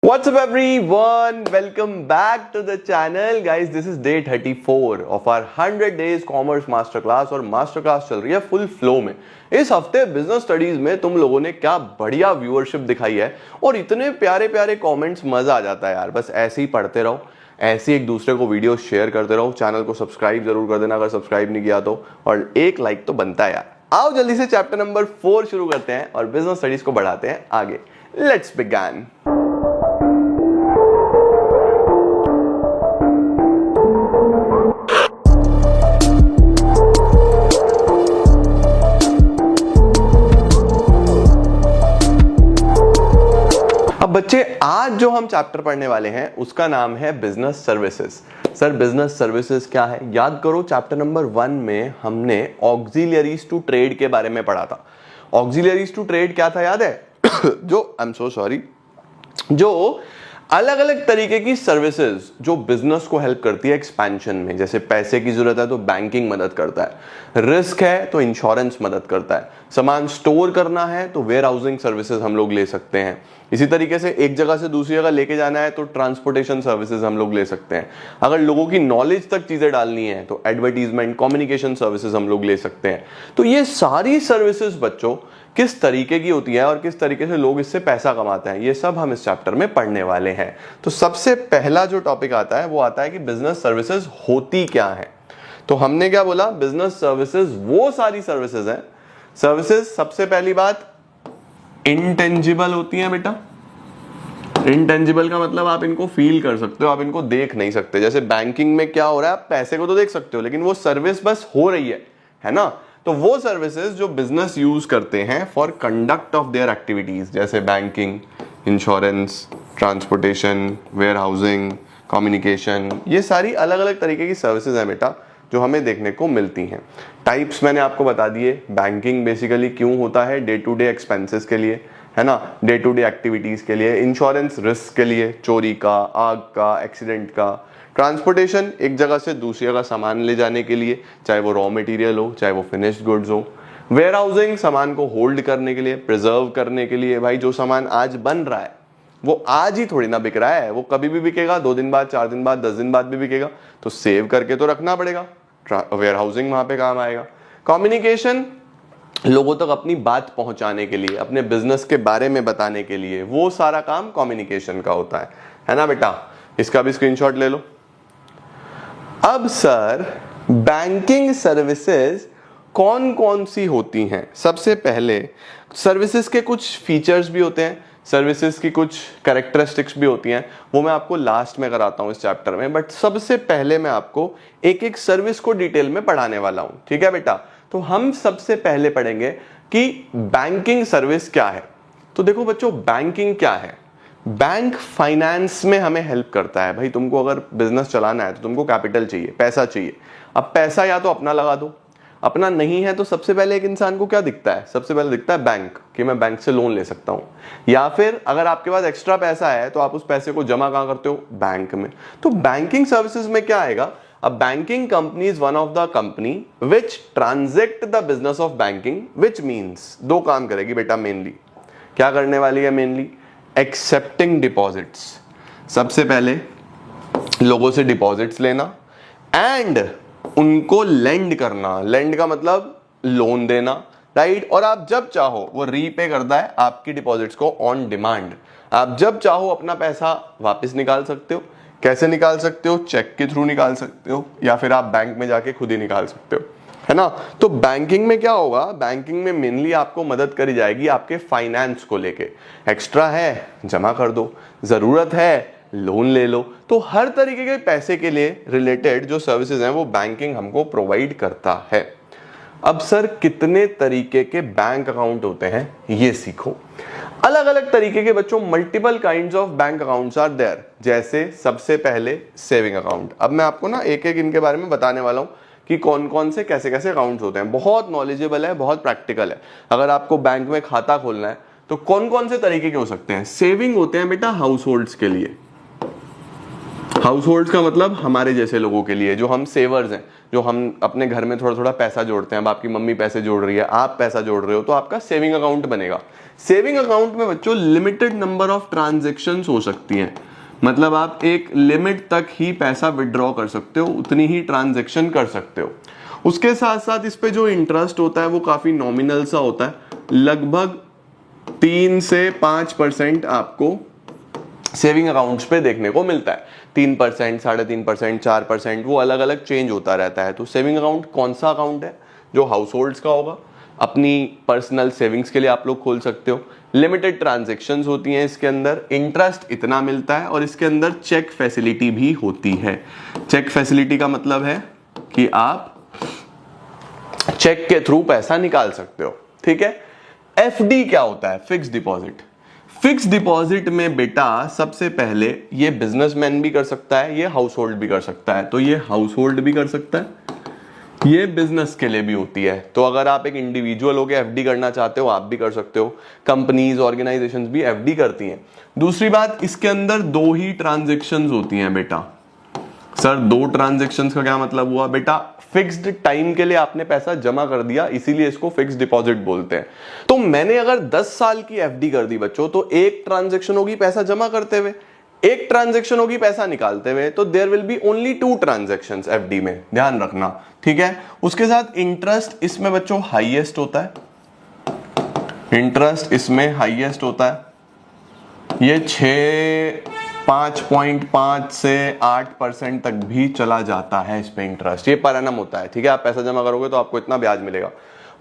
What's up everyone? Welcome back to the channel. Guys, this is day 34 of our 100 days commerce masterclass और masterclass चल रही है full flow में। इस हफ्ते बिजनेस स्टडीज में तुम लोगों ने क्या बढ़िया व्यूअरशिप दिखाई है और इतने प्यारे प्यारे कमेंट्स, मजा आ जाता है यार। बस ऐसे ही पढ़ते रहो, ऐसे ही एक दूसरे को वीडियो शेयर करते रहो। चैनल को सब्सक्राइब जरूर कर देना अगर सब्सक्राइब नहीं किया तो, और एक लाइक तो बनता है यार। आओ जल्दी से चैप्टर नंबर 4 शुरू करते हैं और बिजनेस स्टडीज को बढ़ाते हैं आगे। Let's begin. अब बच्चे, आज जो हम चैप्टर पढ़ने वाले हैं उसका नाम है business services. Sir, business services क्या है? याद करो, चैप्टर नंबर 1 में हमने ऑक्सिलियरीज टू ट्रेड के बारे में पढ़ा था। ऑक्सिलियरीज टू ट्रेड क्या था याद है? जो अलग अलग तरीके की सर्विसेज जो बिजनेस को हेल्प करती है एक्सपेंशन में। जैसे पैसे की जरूरत है तो बैंकिंग मदद करता है, रिस्क है तो इंश्योरेंस मदद करता है, सामान स्टोर करना है तो वेयर हाउसिंग सर्विसेज हम लोग ले सकते हैं। इसी तरीके से एक जगह से दूसरी जगह लेके जाना है तो ट्रांसपोर्टेशन सर्विसेज हम लोग ले सकते हैं। अगर लोगों की नॉलेज तक चीजें डालनी है तो एडवर्टीजमेंट, कम्युनिकेशन सर्विसेज हम लोग ले सकते हैं। तो ये सारी सर्विसेज बच्चों किस तरीके की होती है और किस तरीके से लोग इससे पैसा कमाते हैं, ये सब हम इस चैप्टर में पढ़ने वाले हैं। तो सबसे पहला जो टॉपिक आता है वो आता है कि बिजनेस सर्विसेज होती क्या है। तो हमने क्या बोला? बिजनेस सर्विसेज वो सारी सर्विसेज हैं। सर्विसेज, सबसे पहली बात, इंटेंजिबल होती हैं बेटा। इंटेंजिबल का मतलब आप इनको फील कर सकते हो, आप इनको देख नहीं सकते। जैसे बैंकिंग में क्या हो रहा है, आप पैसे को तो देख सकते हो लेकिन वो सर्विस बस हो रही है ना। तो वो सर्विसेज जो बिजनेस यूज करते हैं for conduct of their activities, जैसे banking, insurance, transportation, warehousing, communication, ये सारी अलग अलग तरीके की सर्विसेज हैं बेटा जो हमें देखने को मिलती हैं। टाइप्स मैंने आपको बता दिए। बैंकिंग बेसिकली क्यों होता है? डे टू डे एक्सपेंसेस के लिए, है ना, डे टू डे एक्टिविटीज के लिए। इंश्योरेंस रिस्क के लिए, चोरी का, आग का, एक्सीडेंट का। ट्रांसपोर्टेशन, एक जगह से दूसरी जगह सामान ले जाने के लिए, चाहे वो रॉ मटेरियल हो चाहे वो फिनिश्ड गुड्स हो। वेयर हाउसिंग, सामान को होल्ड करने के लिए, प्रिजर्व करने के लिए। भाई, जो सामान आज बन रहा है वो आज ही थोड़ी ना बिक रहा है, वो कभी भी बिकेगा, 2 दिन बाद, 4 दिन बाद, 10 दिन बाद भी बिकेगा। तो सेव करके तो रखना पड़ेगा। वेयर हाउसिंग वहां पे काम आएगा। कम्युनिकेशन, लोगों तक अपनी बात पहुंचाने के लिए, अपने बिजनेस के बारे में बताने के लिए, वो सारा काम कम्युनिकेशन का होता है ना बेटा। इसका भी स्क्रीनशॉट ले लो। अब सर, बैंकिंग सर्विसेज कौन कौन सी होती हैं? सबसे पहले, सर्विसेज के कुछ फीचर्स भी होते हैं, सर्विसेज की कुछ कैरेक्टरिस्टिक्स भी होती हैं, वो मैं आपको लास्ट में कराता हूं इस चैप्टर में। बट सबसे पहले मैं आपको एक एक सर्विस को डिटेल में पढ़ाने वाला हूं, ठीक है बेटा। तो हम सबसे पहले पढ़ेंगे कि बैंकिंग सर्विस क्या है। तो देखो बच्चों, बैंकिंग क्या है? बैंक फाइनेंस में हमें हेल्प करता है। भाई, तुमको अगर बिजनेस चलाना है तो तुमको कैपिटल चाहिए, पैसा चाहिए। अब पैसा या तो अपना लगा दो, अपना नहीं है तो सबसे पहले एक इंसान को क्या दिखता है? सबसे पहले दिखता है बैंक, कि मैं बैंक से लोन ले सकता हूं। या फिर अगर आपके पास एक्स्ट्रा पैसा है तो आप उस पैसे को जमा कहां करते हो? बैंक में। तो बैंकिंग सर्विसेज में क्या आएगा? A banking company is one of the company which transact the business of banking, which means 2 काम करेगी बेटा मेनली। क्या करने वाली है मेनली? Accepting deposits. सबसे पहले लोगों से डिपॉजिट्स लेना एंड उनको लेंड करना। लेंड का मतलब लोन देना, राइट। और आप जब चाहो वो रीपे करता है आपकी डिपॉजिट्स को ऑन डिमांड। आप जब चाहो अपना पैसा वापस निकाल सकते हो। कैसे निकाल सकते हो? चेक के थ्रू निकाल सकते हो या फिर आप बैंक में जाके खुद ही निकाल सकते हो, है ना। तो बैंकिंग में क्या होगा? बैंकिंग में मेनली आपको मदद करी जाएगी आपके फाइनेंस को लेके। एक्स्ट्रा है, जमा कर दो, जरूरत है, लोन ले लो। तो हर तरीके के पैसे के लिए रिलेटेड जो सर्विसेज हैं वो बैंकिंग हमको प्रोवाइड करता है। अब सर, कितने तरीके के बैंक अकाउंट होते हैं ये सीखो। अलग अलग तरीके के बच्चों, multiple kinds of bank accounts are there. जैसे सबसे पहले सेविंग अकाउंट। अब मैं आपको ना एक एक इनके बारे में बताने वाला हूं कि कौन कौन से कैसे कैसे अकाउंट्स होते हैं। बहुत नॉलेजेबल है, बहुत प्रैक्टिकल है। अगर आपको बैंक में खाता खोलना है तो कौन कौन से तरीके के हो सकते हैं? सेविंग होते हैं बेटा हाउस होल्ड्स के लिए। हाउस होल्ड का मतलब हमारे जैसे लोगों के लिए, जो हम सेवर्स हैं, जो हम अपने घर में थोड़ा थोड़ा पैसा जोड़ते हैं। अब आपकी मम्मी पैसे जोड़ रही है, आप पैसा जोड़ रहे हो, तो आपका सेविंग अकाउंट बनेगा। सेविंग अकाउंट में बच्चों लिमिटेड नंबर ऑफ ट्रांजेक्शन्स हो सकती हैं, मतलब आप एक लिमिट तक ही पैसा विड्रॉ कर सकते हो, उतनी ही ट्रांजेक्शन कर सकते हो। उसके साथ साथ इस पे जो इंटरेस्ट होता है वो काफी नॉमिनल सा होता है, लगभग 3 से 5% आपको सेविंग अकाउंट्स पे देखने को मिलता है। 3%, 3.5%, 4%, वो अलग अलग चेंज होता रहता है। तो सेविंग अकाउंट कौन सा अकाउंट है? जो हाउस होल्ड्स का होगा, अपनी पर्सनल सेविंग्स के लिए आप लोग खोल सकते हो। लिमिटेड ट्रांजेक्शन्स होती हैं इसके अंदर, इंटरेस्ट इतना मिलता है, और इसके अंदर चेक फैसिलिटी भी होती है। चेक फैसिलिटी का मतलब है कि आप चेक के थ्रू पैसा निकाल सकते हो, ठीक है। एफडी क्या होता है? Fix deposit. फिक्स डिपॉजिट में बेटा सबसे पहले ये बिजनेसमैन भी कर सकता है, ये हाउस होल्ड भी कर सकता है। तो ये हाउस होल्ड भी कर सकता है, ये बिजनेस के लिए भी होती है। तो अगर आप एक इंडिविजुअल होकर एफडी करना चाहते हो, आप भी कर सकते हो। कंपनीज, ऑर्गेनाइजेशंस भी एफडी करती हैं। दूसरी बात, इसके अंदर 2 ही ट्रांजेक्शन्स होती हैं बेटा। सर 2 ट्रांजेक्शन्स का क्या मतलब हुआ? बेटा फिक्स्ड टाइम के लिए आपने पैसा जमा कर दिया, इसीलिए इसको फिक्स्ड डिपॉजिट बोलते हैं। तो मैंने अगर 10 साल की एफडी कर दी बच्चों, तो एक ट्रांजेक्शन होगी पैसा जमा करते हुए, एक ट्रांजेक्शन होगी पैसा निकालते हुए। तो there will be only 2 transactions FD में, ध्यान रखना, ठीक है। उसके साथ इंटरेस्ट इसमें बच्चों हाईएस्ट होता है, इंटरेस्ट इसमें हाईएस्ट होता है। ये 5.5 से 8% तक भी चला जाता है इस पे इंटरेस्ट, ये पर एनम होता है, ठीक है। आप पैसा जमा करोगे तो आपको इतना ब्याज मिलेगा।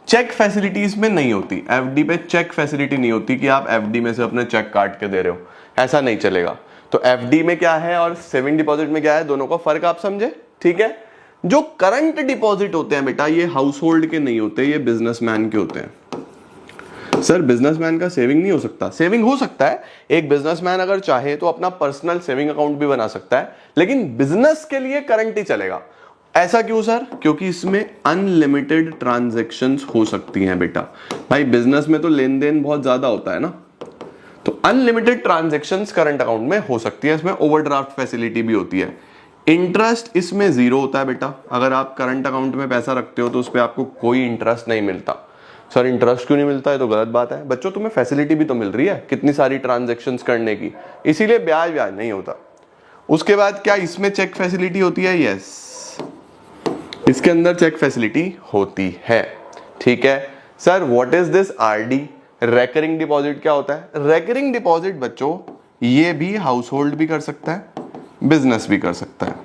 चेक फैसिलिटीज में नहीं होती, एफडी पे चेक फैसिलिटी नहीं होती कि आप एफडी में से अपने चेक काट के दे रहे हो, ऐसा नहीं चलेगा। तो एफडी में क्या है और सेविंग डिपॉजिट में क्या है, दोनों का फर्क आप समझे, ठीक है। जो करंट डिपॉजिट होते हैं बेटा, ये हाउस होल्ड के नहीं होते, ये बिजनेसमैन के होते हैं। सर बिजनेसमैन का सेविंग नहीं हो सकता? सेविंग हो सकता है। एक बिजनेसमैन अगर चाहे तो अपना पर्सनल सेविंग अकाउंट भी बना सकता है, लेकिन बिजनेस के लिए करंट ही चलेगा। ऐसा क्यों सर? क्योंकि इसमें अनलिमिटेड ट्रांजैक्शंस हो सकती हैं बेटा। भाई बिजनेस में तो लेन देन बहुत ज्यादा होता है ना, तो अनलिमिटेड ट्रांजैक्शंस करंट अकाउंट में हो सकती है। इसमें ओवरड्राफ्ट फैसिलिटी भी होती है। इंटरेस्ट इसमें 0 होता है बेटा। अगर आप करंट अकाउंट में पैसा रखते हो तो उस पर आपको कोई इंटरेस्ट नहीं मिलता। सर इंटरेस्ट क्यों नहीं मिलता है? तो गलत बात है बच्चों, तुम्हें फैसिलिटी भी तो मिल रही है कितनी सारी ट्रांजैक्शंस करने की, इसीलिए ब्याज नहीं होता। उसके बाद क्या इसमें चेक फैसिलिटी होती है? यस, इसके अंदर चेक फैसिलिटी होती है, ठीक है। Sir what is this RD? Recurring deposit क्या होता है? रेकरिंग डिपॉजिट बच्चों ये भी हाउस होल्ड भी कर सकता है, बिजनेस भी कर सकता है।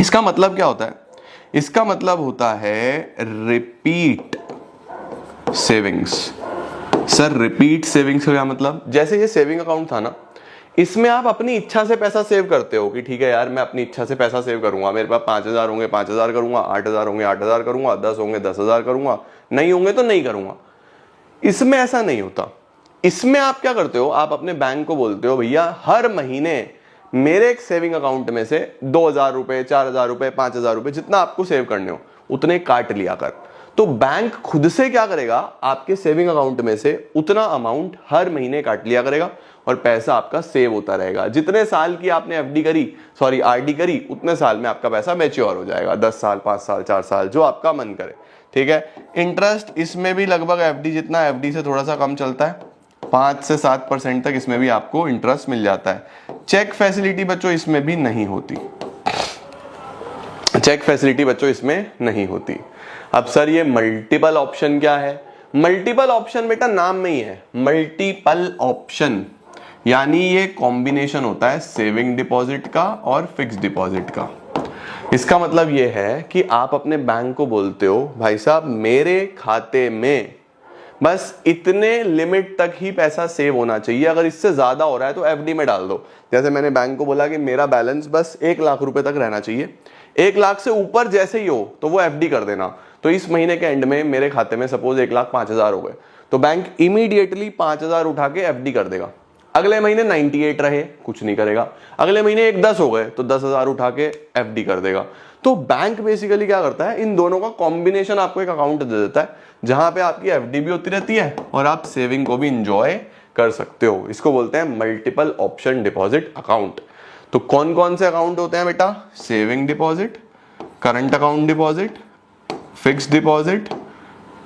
इसका मतलब क्या होता है? इसका मतलब होता है repeat savings. Sir repeat savings का क्या मतलब? जैसे ये सेविंग अकाउंट था ना, इसमें आप अपनी इच्छा से पैसा सेव करते हो कि ठीक है यार मैं अपनी इच्छा से पैसा सेव करूंगा, मेरे पास 5,000 होंगे 5,000 करूंगा, 8,000 होंगे 8,000 करूंगा, 10 होंगे 10,000 करूंगा, नहीं होंगे तो नहीं करूंगा। इसमें ऐसा नहीं होता। इसमें आप क्या करते हो? आप अपने बैंक को बोलते हो भैया हर महीने मेरे एक सेविंग अकाउंट में से 2,000 रुपए, 4,000 रुपए, 5,000 रुपए, जितना आपको सेव करने हो उतने काट लिया कर। तो बैंक खुद से क्या करेगा? आपके सेविंग अकाउंट में से उतना अमाउंट हर महीने काट लिया करेगा और पैसा आपका सेव होता रहेगा। जितने साल की आपने एफडी करी, सॉरी आरडी करी, उतने साल में आपका पैसा मैच्योर हो जाएगा। 10 साल, 5 साल, 4 साल, जो आपका मन करे, ठीक है। इंटरेस्ट इसमें भी लगभग एफडी जितना, एफडी से थोड़ा सा कम चलता है, 5 से 7% तक इसमें भी आपको इंटरेस्ट मिल जाता है। चेक फैसिलिटी बच्चों इसमें भी नहीं होती, चेक फैसिलिटी बच्चों इसमें नहीं होती। अब सर ये मल्टीपल ऑप्शन क्या है? मल्टीपल ऑप्शन बेटा नाम में ही है, मल्टीपल ऑप्शन, यानी ये कॉम्बिनेशन होता है सेविंग डिपॉजिट का और फिक्स डिपॉजिट का। इसका मतलब ये है कि आप अपने बैंक को बोलते हो भाई साहब मेरे खाते में बस इतने लिमिट तक ही पैसा सेव होना चाहिए, अगर इससे ज्यादा हो रहा है तो एफडी में डाल दो। जैसे मैंने बैंक को बोला कि मेरा बैलेंस बस 1 लाख रुपए तक रहना चाहिए, 1 लाख से ऊपर जैसे ही हो तो वो एफडी कर देना। तो इस महीने के एंड में मेरे खाते में सपोज 1,05,000 हो गए, तो बैंक इमीडिएटली 5,000 उठा के एफडी कर देगा। अगले महीने 98 रहे, कुछ नहीं करेगा। अगले महीने 10 हो गए तो 10,000 उठा के एफडी कर देगा। तो बैंक बेसिकली क्या करता है, इन दोनों का कॉम्बिनेशन आपको एक अकाउंट दे देता है जहां पे आपकी एफडी भी होती रहती है और आप सेविंग को भी इंजॉय कर सकते हो। इसको बोलते हैं मल्टीपल ऑप्शन डिपॉजिट अकाउंट। तो कौन कौन से अकाउंट होते हैं बेटा? Saving deposit, current account deposit, fixed deposit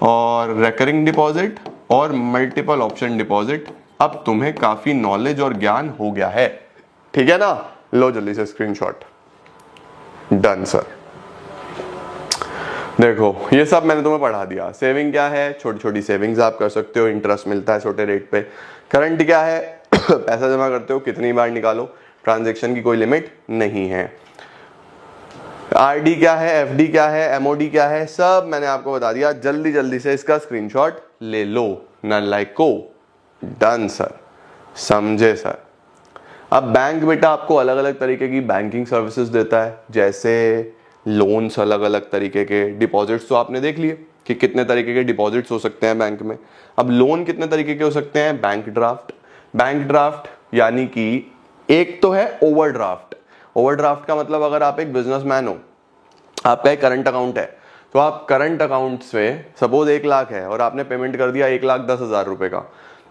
और रिकरिंग डिपॉजिट और मल्टीपल ऑप्शन डिपॉजिट। अब तुम्हें काफी नॉलेज और ज्ञान हो गया है, ठीक है ना? लो जल्दी से स्क्रीनशॉट। Done sir. देखो ये सब मैंने तुम्हें पढ़ा दिया। सेविंग क्या है? छोटी छोटी सेविंग्स आप कर सकते हो, इंटरेस्ट मिलता है छोटे रेट पे। करंट क्या है? पैसा जमा करते हो, कितनी बार निकालो, ट्रांजैक्शन की कोई लिमिट नहीं है। आरडी क्या है, एफडी क्या है, एमओडी क्या है, सब मैंने आपको बता दिया। जल्दी जल्दी से इसका स्क्रीनशॉट ले लो। नन लाइक को। डन सर, समझे सर। अब बैंक बेटा आपको अलग अलग तरीके की बैंकिंग सर्विसेज देता है, जैसे लोन्स अलग अलग तरीके के, डिपॉजिट्स तो आपने देख लिए कि कितने तरीके के डिपॉजिट्स हो सकते हैं बैंक में। अब लोन कितने तरीके के हो सकते हैं? Bank draft. बैंक ड्राफ्ट यानी कि एक तो है ओवरड्राफ्ट। ओवरड्राफ्ट का मतलब अगर आप एक बिजनेसमैन हो, आपका एक करंट अकाउंट है, तो आप करंट अकाउंट से सपोज 1 लाख है और आपने पेमेंट कर दिया 1,10,000 रुपए का,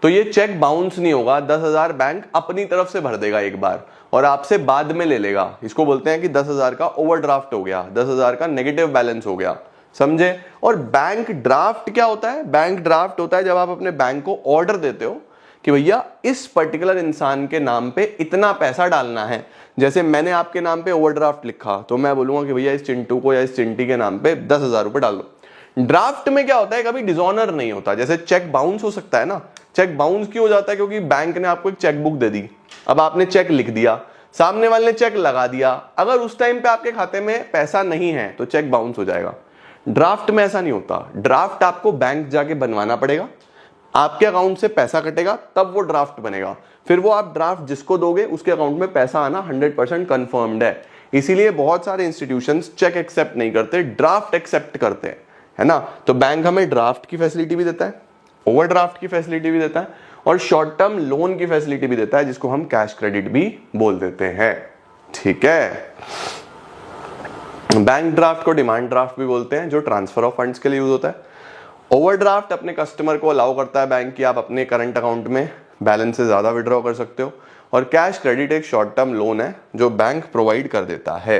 तो ये चेक बाउंस नहीं होगा। 10,000 बैंक अपनी तरफ से भर देगा एक बार और आपसे बाद में ले लेगा। इसको बोलते हैं कि 10,000 का ओवरड्राफ्ट हो गया, 10,000 का नेगेटिव बैलेंस हो गया, समझे? और बैंक ड्राफ्ट क्या होता है? बैंक ड्राफ्ट होता है जब आप अपने बैंक को ऑर्डर देते हो कि भैया इस पर्टिकुलर इंसान के नाम पे इतना पैसा डालना है। जैसे मैंने आपके नाम पे ओवरड्राफ्ट लिखा, तो मैं बोलूंगा कि भैया इस चिंटू को या इस चिंटी के नाम पे 10,000 रुपए डाल दो। ड्राफ्ट में क्या होता है? कभी डिसऑनर नहीं होता। जैसे चेक बाउंस हो सकता है ना, चेक बाउंस क्यों हो जाता है? क्योंकि बैंक ने आपको एक चेक बुक दे दी, अब आपने चेक लिख दिया, सामने वाले ने चेक लगा दिया, अगर उस टाइम पे आपके खाते में पैसा नहीं है तो चेक बाउंस हो जाएगा। ड्राफ्ट में ऐसा नहीं होता। ड्राफ्ट आपको बैंक जाके बनवाना पड़ेगा, आपके अकाउंट से पैसा कटेगा, तब वो ड्राफ्ट बनेगा। फिर वो आप ड्राफ्ट जिसको दोगे उसके अकाउंट में पैसा आना 100% कंफर्म्ड है। इसीलिए बहुत सारे इंस्टीट्यूशंस चेक एक्सेप्ट नहीं करते, ड्राफ्ट एक्सेप्ट करते हैं, है ना? तो बैंक हमें ड्राफ्ट की फैसिलिटी भी देता है, ओवरड्राफ्ट की फैसिलिटी भी देता है और शॉर्ट टर्म लोन की फैसिलिटी भी देता है, जिसको हम कैश क्रेडिट भी बोल देते हैं, ठीक है? बैंक ड्राफ्ट को डिमांड ड्राफ्ट भी बोलते हैं, जो ट्रांसफर ऑफ फंड्स के लिए यूज होता है। ओवरड्राफ्ट अपने कस्टमर को अलाउ करता है बैंक की आप अपने करंट अकाउंट में बैलेंस से ज्यादा विड्रॉ कर सकते हो। और कैश क्रेडिट एक शॉर्ट टर्म लोन है जो बैंक प्रोवाइड कर देता है।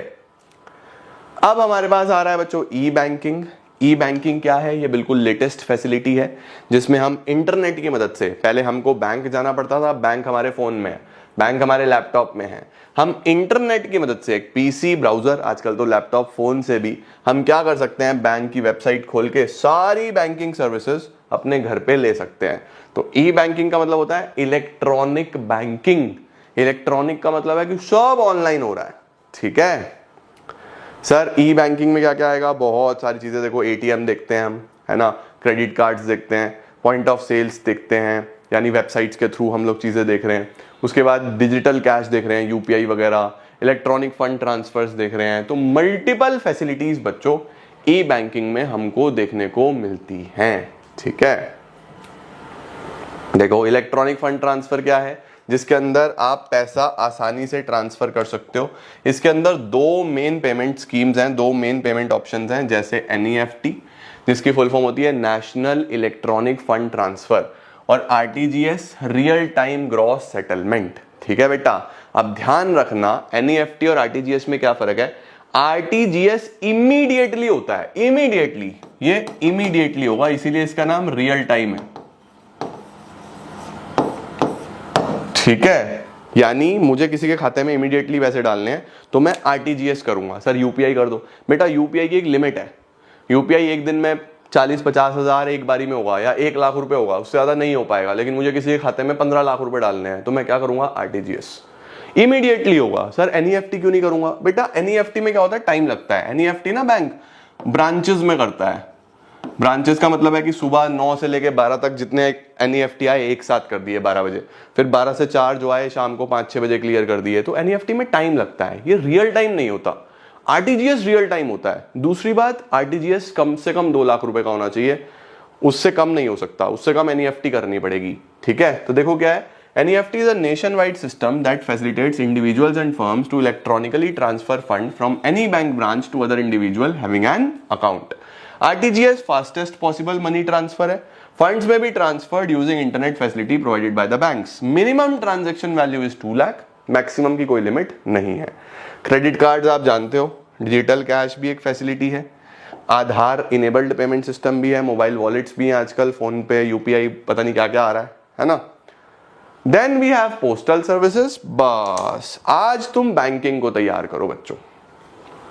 अब हमारे पास आ रहा है बच्चों ई बैंकिंग। ई बैंकिंग क्या है? ये बिल्कुल लेटेस्ट फैसिलिटी है जिसमें हम इंटरनेट की मदद से, पहले हमको बैंक जाना पड़ता था, बैंक हमारे फोन में है, बैंक हमारे लैपटॉप में है, हम इंटरनेट की मदद से एक पीसी, ब्राउजर, आजकल तो लैपटॉप, फोन से भी हम क्या कर सकते हैं? बैंक की वेबसाइट खोल के सारी बैंकिंग सर्विसेज अपने घर पे ले सकते हैं। तो ई बैंकिंग का मतलब होता है इलेक्ट्रॉनिक बैंकिंग। इलेक्ट्रॉनिक का मतलब है कि सब ऑनलाइन हो रहा है, ठीक है सर? ई बैंकिंग में क्या क्या आएगा? बहुत सारी चीजें। देखो एटीएम देखते हैं हम, है ना, क्रेडिट कार्ड्स देखते हैं, पॉइंट ऑफ सेल्स देखते हैं, यानी वेबसाइट्स के थ्रू हम लोग चीजें देख रहे हैं। उसके बाद डिजिटल कैश देख रहे हैं, यूपीआई वगैरह, इलेक्ट्रॉनिक फंड ट्रांसफर्स देख रहे हैं। तो मल्टीपल फैसिलिटीज बच्चों ई बैंकिंग में हमको देखने को मिलती हैं, ठीक है? देखो इलेक्ट्रॉनिक फंड ट्रांसफर क्या है? जिसके अंदर आप पैसा आसानी से ट्रांसफर कर सकते हो। इसके अंदर दो मेन पेमेंट स्कीम्स हैं, दो मेन पेमेंट ऑप्शंस हैं, जैसे NEFT जिसकी फुल फॉर्म होती है नेशनल इलेक्ट्रॉनिक फंड ट्रांसफर, और RTGS real time gross settlement, ठीक है बेटा? अब ध्यान रखना NEFT और RTGS में क्या फर्क है? RTGS इमीडिएटली होता है, इमीडिएटली, ये इमीडिएटली होगा, इसीलिए इसका नाम रियल टाइम है, ठीक है? यानी मुझे किसी के खाते में इमीडिएटली पैसे डालने हैं तो मैं RTGS करूंगा। सर यूपीआई कर दो। बेटा यूपीआई की एक लिमिट है, यूपीआई एक दिन में 40-50 हजार एक बारी में होगा या 1 लाख रुपए होगा, उससे ज्यादा नहीं हो पाएगा। लेकिन मुझे किसी के खाते में 15 लाख रुपए डालने हैं तो मैं क्या करूंगा? RTGS, इमीडिएटली होगा। सर NEFT क्यों नहीं करूंगा? बेटा NEFT में क्या होता है? टाइम लगता है। NEFT ना बैंक ब्रांचेस में करता है। ब्रांचेस का मतलब है कि सुबह 9 से लेके 12 तक जितने NEFT आए एक साथ कर दिए 12 बजे, फिर 12 से 4 जो आए शाम को 5-6 बजे क्लियर कर दिए। तो NEFT में टाइम लगता है, ये रियल टाइम नहीं होता। RTGS रियल टाइम होता है। दूसरी बात, RTGS कम से कम 2 लाख रुपए का होना चाहिए, उससे कम नहीं हो सकता, उससे कम NEFT करनी पड़ेगी, ठीक है? तो देखो क्या है, NEFT is a nationwide system that facilitates individuals and firms to electronically transfer fund from any bank branch to other individual having an account. RTGS fastest possible money transfer है, funds may be transferred using internet facility provided by the banks. Minimum transaction value is 2 lakh maximum की कोई limit नहीं है। Credit cards आप जानते हो, digital cash भी एक फैसिलिटी है, आधार इनेबल्ड पेमेंट सिस्टम भी है, मोबाइल वॉलेट्स भी हैं आजकल, फोन पे यूपीआई पता नहीं क्या क्या आ रहा है ना। Then we have postal services. बस आज तुम बैंकिंग को तैयार करो बच्चों,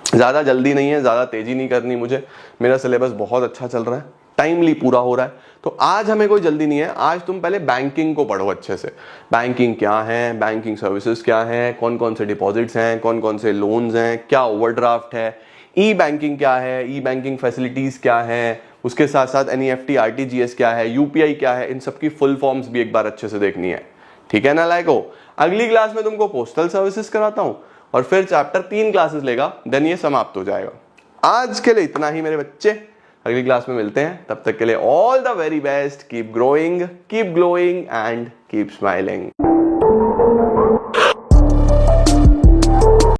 ज्यादा जल्दी नहीं है, ज्यादा तेजी नहीं करनी मुझे, मेरा सिलेबस बहुत अच्छा चल रहा है, टाइमली पूरा हो रहा है, तो आज हमें कोई जल्दी नहीं है। आज तुम पहले बैंकिंग को पढ़ो अच्छे से। बैंकिंग क्या है, बैंकिंग सर्विसेज क्या है, कौन कौन से डिपॉजिट्स हैं, कौन कौन से लोन्स हैं, क्या ओवरड्राफ्ट है, ई बैंकिंग क्या है, ई बैंकिंग फैसिलिटीज क्या है, उसके साथ साथ एनईएफटी आरटीजीएस क्या है, यूपीआई क्या है, इन सबकी फुल फॉर्म्स भी एक बार अच्छे से देखनी है। ठीक है ना लायको। अगली क्लास में तुमको पोस्टल सर्विसेज कराता हूं और फिर चैप्टर 3 क्लासेस लेगा, देन ये समाप्त हो जाएगा। आज के लिए इतना ही मेरे बच्चे, अगली क्लास में मिलते हैं, तब तक के लिए all the very best, keep growing, keep glowing and keep smiling.